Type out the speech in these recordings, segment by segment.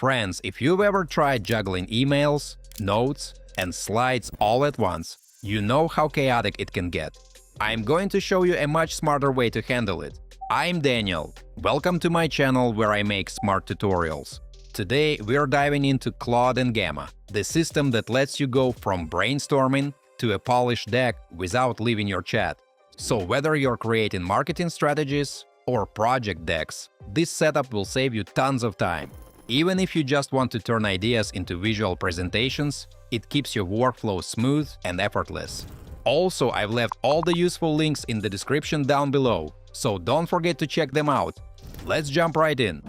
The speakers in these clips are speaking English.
Friends, if you've ever tried juggling emails, notes, and slides all at once, you know how chaotic it can get. I'm going to show you a much smarter way to handle it. I'm Daniel. Welcome to my channel where I make smart tutorials. Today we're diving into Claude and Gamma, the system that lets you go from brainstorming to a polished deck without leaving your chat. So whether you're creating marketing strategies or project decks, this setup will save you tons of time. Even if you just want to turn ideas into visual presentations, it keeps your workflow smooth and effortless. Also, I've left all the useful links in the description down below, so don't forget to check them out. Let's jump right in.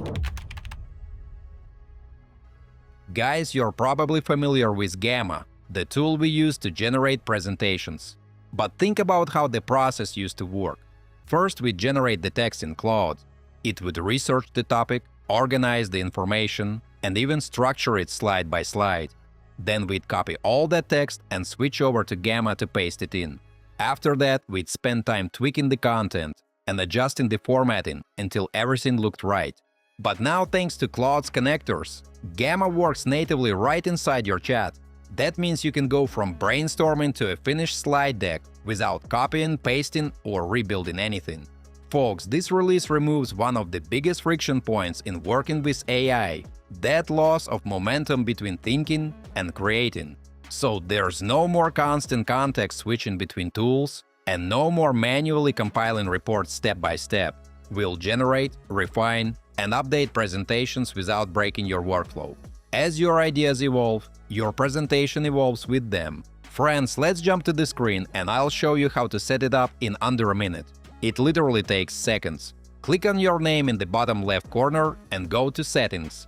Guys, you're probably familiar with Gamma, the tool we use to generate presentations. But think about how the process used to work. First, we'd generate the text in Claude. It would research the topic, organize the information, and even structure it slide by slide. Then we'd copy all that text and switch over to Gamma to paste it in. After that, we'd spend time tweaking the content and adjusting the formatting until everything looked right. But now, thanks to Claude's connectors, Gamma works natively right inside your chat. That means you can go from brainstorming to a finished slide deck without copying, pasting, or rebuilding anything. Folks, this release removes one of the biggest friction points in working with AI, that loss of momentum between thinking and creating. So there's no more constant context switching between tools, and no more manually compiling reports step by step. We'll generate, refine, and update presentations without breaking your workflow. As your ideas evolve, your presentation evolves with them. Friends, let's jump to the screen and I'll show you how to set it up in under a minute. It literally takes seconds. Click on your name in the bottom left corner and go to Settings.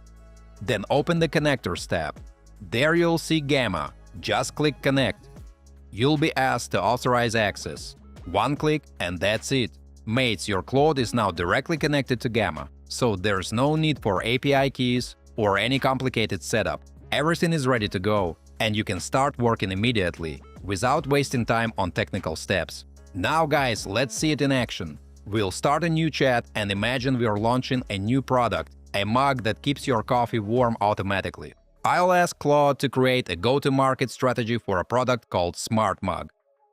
Then open the Connectors tab. There you'll see Gamma. Just click Connect. You'll be asked to authorize access. One click and that's it. Mates, your Claude is now directly connected to Gamma, so there's no need for API keys or any complicated setup. Everything is ready to go, and you can start working immediately, without wasting time on technical steps. Now guys, let's see it in action. We'll start a new chat and imagine we're launching a new product, a mug that keeps your coffee warm automatically. I'll ask Claude to create a go-to-market strategy for a product called Smart Mug.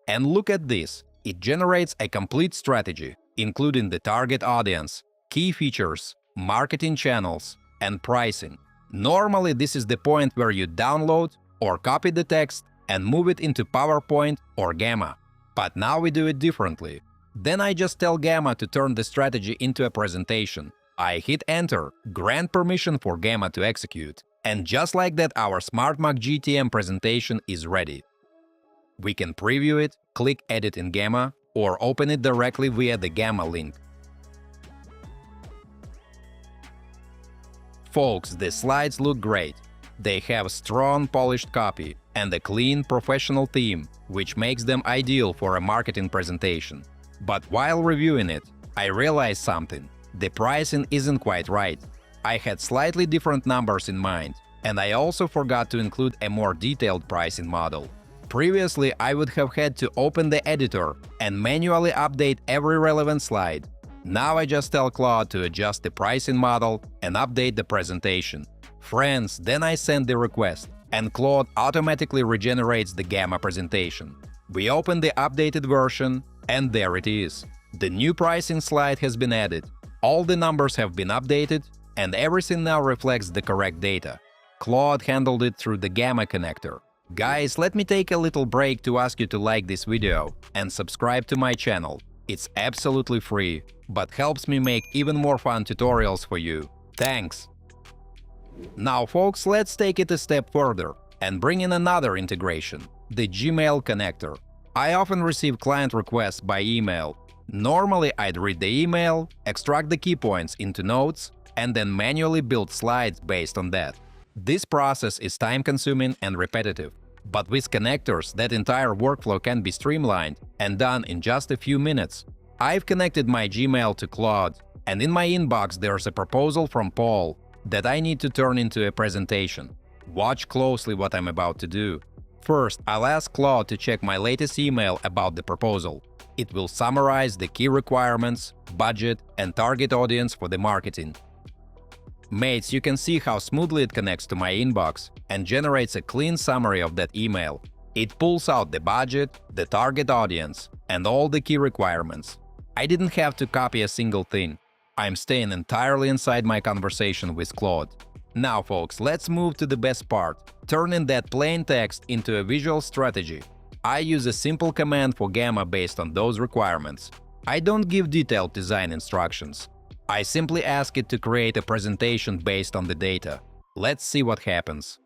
And look at this, it generates a complete strategy, including the target audience, key features, marketing channels, and pricing. Normally, this is the point where you download or copy the text and move it into PowerPoint or Gamma. But now we do it differently. Then I just tell Gamma to turn the strategy into a presentation. I hit Enter, grant permission for Gamma to execute. And just like that, our SmartMug GTM presentation is ready. We can preview it, click Edit in Gamma, or open it directly via the Gamma link. Folks, the slides look great. They have a strong, polished copy and a clean, professional theme, which makes them ideal for a marketing presentation. But while reviewing it, I realized something. The pricing isn't quite right. I had slightly different numbers in mind, and I also forgot to include a more detailed pricing model. Previously, I would have had to open the editor and manually update every relevant slide. Now I just tell Claude to adjust the pricing model and update the presentation. Friends, then I send the request, and Claude automatically regenerates the Gamma presentation. We open the updated version, and there it is. The new pricing slide has been added, all the numbers have been updated, and everything now reflects the correct data. Claude handled it through the Gamma connector. Guys, let me take a little break to ask you to like this video and subscribe to my channel. It's absolutely free, but helps me make even more fun tutorials for you. Thanks! Now folks, let's take it a step further and bring in another integration, the Gmail connector. I often receive client requests by email. Normally I'd read the email, extract the key points into notes, and then manually build slides based on that. This process is time-consuming and repetitive. But with connectors, that entire workflow can be streamlined and done in just a few minutes. I've connected my Gmail to Claude, and in my inbox there's a proposal from Paul that I need to turn into a presentation. Watch closely what I'm about to do. First, I'll ask Claude to check my latest email about the proposal. It will summarize the key requirements, budget, and target audience for the marketing. Mates, you can see how smoothly it connects to my inbox and generates a clean summary of that email. It pulls out the budget, the target audience, and all the key requirements. I didn't have to copy a single thing. I'm staying entirely inside my conversation with Claude. Now, folks, let's move to the best part, turning that plain text into a visual strategy. I use a simple command for Gamma based on those requirements. I don't give detailed design instructions. I simply ask it to create a presentation based on the data. Let's see what happens.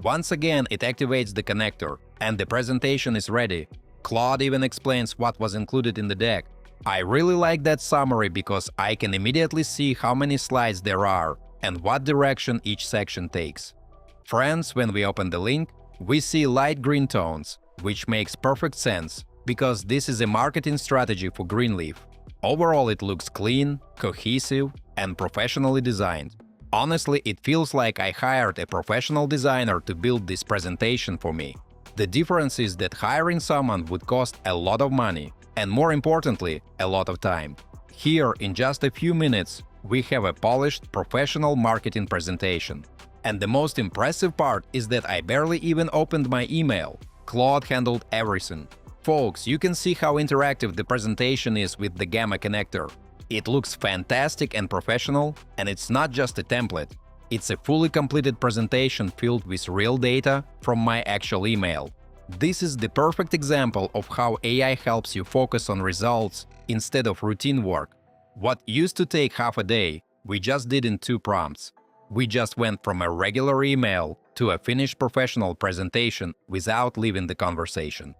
Once again, it activates the connector, and the presentation is ready. Claude even explains what was included in the deck. I really like that summary because I can immediately see how many slides there are and what direction each section takes. Friends, when we open the link, we see light green tones, which makes perfect sense, because this is a marketing strategy for Greenleaf. Overall, it looks clean, cohesive, and professionally designed. Honestly, it feels like I hired a professional designer to build this presentation for me. The difference is that hiring someone would cost a lot of money, and more importantly, a lot of time. Here, in just a few minutes, we have a polished, professional marketing presentation. And the most impressive part is that I barely even opened my email. Claude handled everything. Folks, you can see how interactive the presentation is with the Gamma connector. It looks fantastic and professional, and it's not just a template. It's a fully completed presentation filled with real data from my actual email. This is the perfect example of how AI helps you focus on results instead of routine work. What used to take half a day, we just did in 2 prompts. We just went from a regular email to a finished professional presentation without leaving the conversation.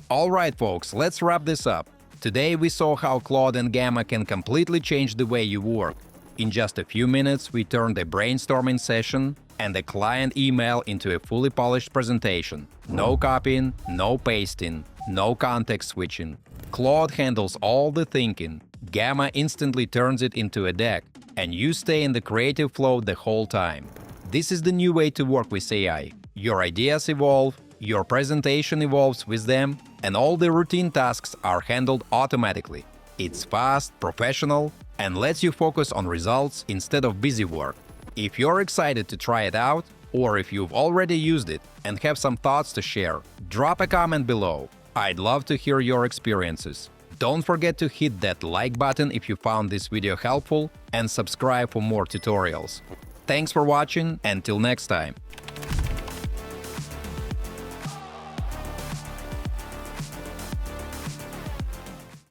Alright folks, let's wrap this up. Today we saw how Claude and Gamma can completely change the way you work. In just a few minutes, we turned a brainstorming session and a client email into a fully polished presentation. No copying, no pasting, no context switching. Claude handles all the thinking, Gamma instantly turns it into a deck, and you stay in the creative flow the whole time. This is the new way to work with AI. Your ideas evolve, your presentation evolves with them, and all the routine tasks are handled automatically. It's fast, professional, and lets you focus on results instead of busy work. If you're excited to try it out, or if you've already used it and have some thoughts to share, drop a comment below. I'd love to hear your experiences. Don't forget to hit that like button if you found this video helpful and subscribe for more tutorials. Thanks for watching, and till next time.